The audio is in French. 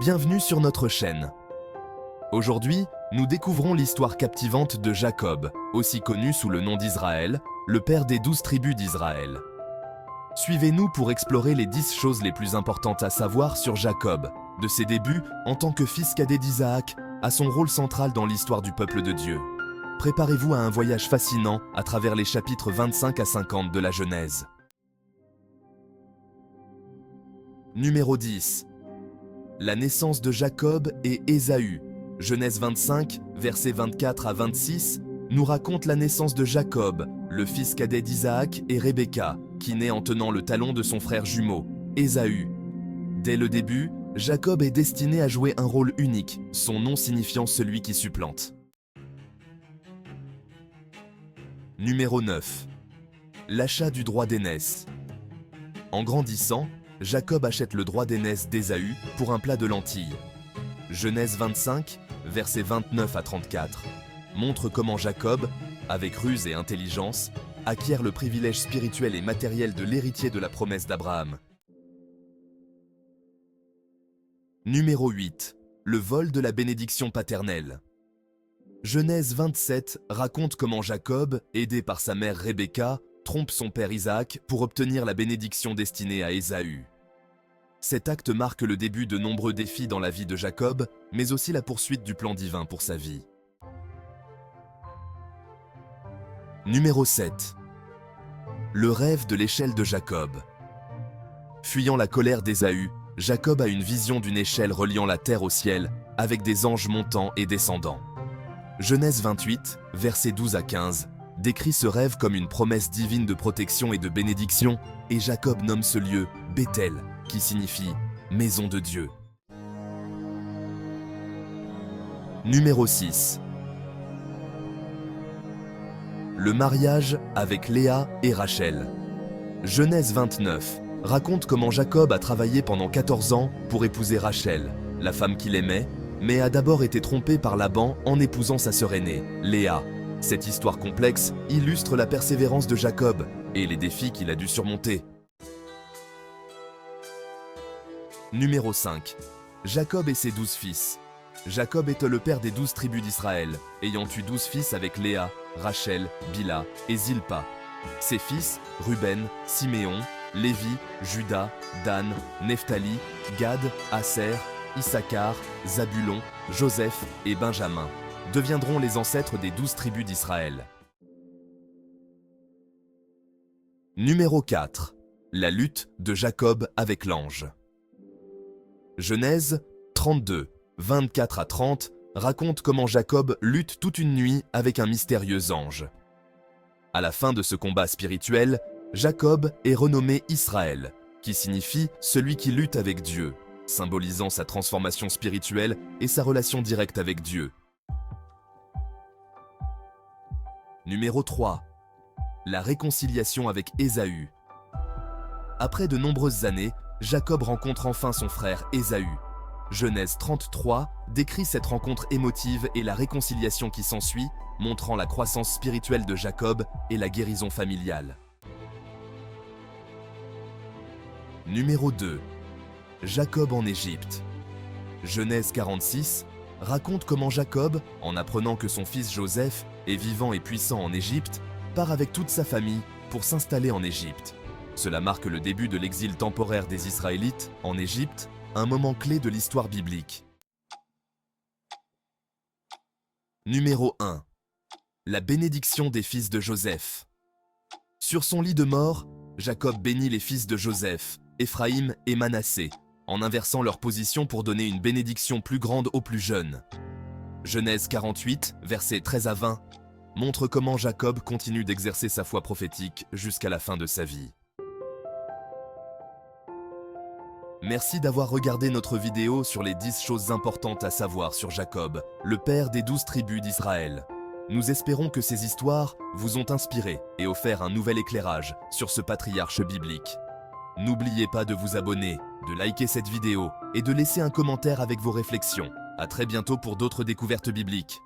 Bienvenue sur notre chaîne. Aujourd'hui, nous découvrons l'histoire captivante de Jacob, aussi connu sous le nom d'Israël, le père des 12 tribus d'Israël. Suivez-nous pour explorer les 10 choses les plus importantes à savoir sur Jacob, de ses débuts en tant que fils cadet d'Isaac à son rôle central dans l'histoire du peuple de Dieu. Préparez-vous à un voyage fascinant à travers les chapitres 25 à 50 de la Genèse. Numéro 10. La naissance de Jacob et Ésaü. Genèse 25, versets 24 à 26, nous raconte la naissance de Jacob, le fils cadet d'Isaac et Rebecca, qui naît en tenant le talon de son frère jumeau, Ésaü. Dès le début, Jacob est destiné à jouer un rôle unique, son nom signifiant celui qui supplante. Numéro 9. L'achat du droit d'aînesse. En grandissant, Jacob achète le droit d'aînesse d'Ésaü pour un plat de lentilles. Genèse 25, versets 29 à 34, montre comment Jacob, avec ruse et intelligence, acquiert le privilège spirituel et matériel de l'héritier de la promesse d'Abraham. Numéro 8. Le vol de la bénédiction paternelle. Genèse 27 raconte comment Jacob, aidé par sa mère Rebecca, trompe son père Isaac pour obtenir la bénédiction destinée à Ésaü. Cet acte marque le début de nombreux défis dans la vie de Jacob, mais aussi la poursuite du plan divin pour sa vie. Numéro 7. Le rêve de l'échelle de Jacob. Fuyant la colère d'Ésaü, Jacob a une vision d'une échelle reliant la terre au ciel, avec des anges montants et descendants. Genèse 28, versets 12 à 15, décrit ce rêve comme une promesse divine de protection et de bénédiction, et Jacob nomme ce lieu Béthel, qui signifie « maison de Dieu ». Numéro 6. Le mariage avec Léa et Rachel. Genèse 29 raconte comment Jacob a travaillé pendant 14 ans pour épouser Rachel, la femme qu'il aimait, mais a d'abord été trompé par Laban en épousant sa sœur aînée, Léa. Cette histoire complexe illustre la persévérance de Jacob et les défis qu'il a dû surmonter. Numéro 5. Jacob et ses 12 fils. Jacob est le père des 12 tribus d'Israël, ayant eu 12 fils avec Léa, Rachel, Bila et Zilpa. Ses fils, Ruben, Siméon, Lévi, Juda, Dan, Nephtali, Gad, Aser, Issachar, Zabulon, Joseph et Benjamin, deviendront les ancêtres des 12 tribus d'Israël. Numéro 4. La lutte de Jacob avec l'ange. Genèse 32, 24 à 30 raconte comment Jacob lutte toute une nuit avec un mystérieux ange. À la fin de ce combat spirituel, Jacob est renommé Israël, qui signifie « celui qui lutte avec Dieu », symbolisant sa transformation spirituelle et sa relation directe avec Dieu. Numéro 3. La réconciliation avec Ésaü. Après de nombreuses années, Jacob rencontre enfin son frère Ésaü. Genèse 33 décrit cette rencontre émotive et la réconciliation qui s'ensuit, montrant la croissance spirituelle de Jacob et la guérison familiale. Numéro 2. Jacob en Égypte. Genèse 46 raconte comment Jacob, en apprenant que son fils Joseph est vivant et puissant en Égypte, part avec toute sa famille pour s'installer en Égypte. Cela marque le début de l'exil temporaire des Israélites en Égypte, un moment clé de l'histoire biblique. Numéro 1. La bénédiction des fils de Joseph. Sur son lit de mort, Jacob bénit les fils de Joseph, Éphraïm et Manassé, en inversant leur position pour donner une bénédiction plus grande aux plus jeunes. Genèse 48, versets 13 à 20, montre comment Jacob continue d'exercer sa foi prophétique jusqu'à la fin de sa vie. Merci d'avoir regardé notre vidéo sur les 10 choses importantes à savoir sur Jacob, le père des 12 tribus d'Israël. Nous espérons que ces histoires vous ont inspiré et offert un nouvel éclairage sur ce patriarche biblique. N'oubliez pas de vous abonner, de liker cette vidéo et de laisser un commentaire avec vos réflexions. À très bientôt pour d'autres découvertes bibliques.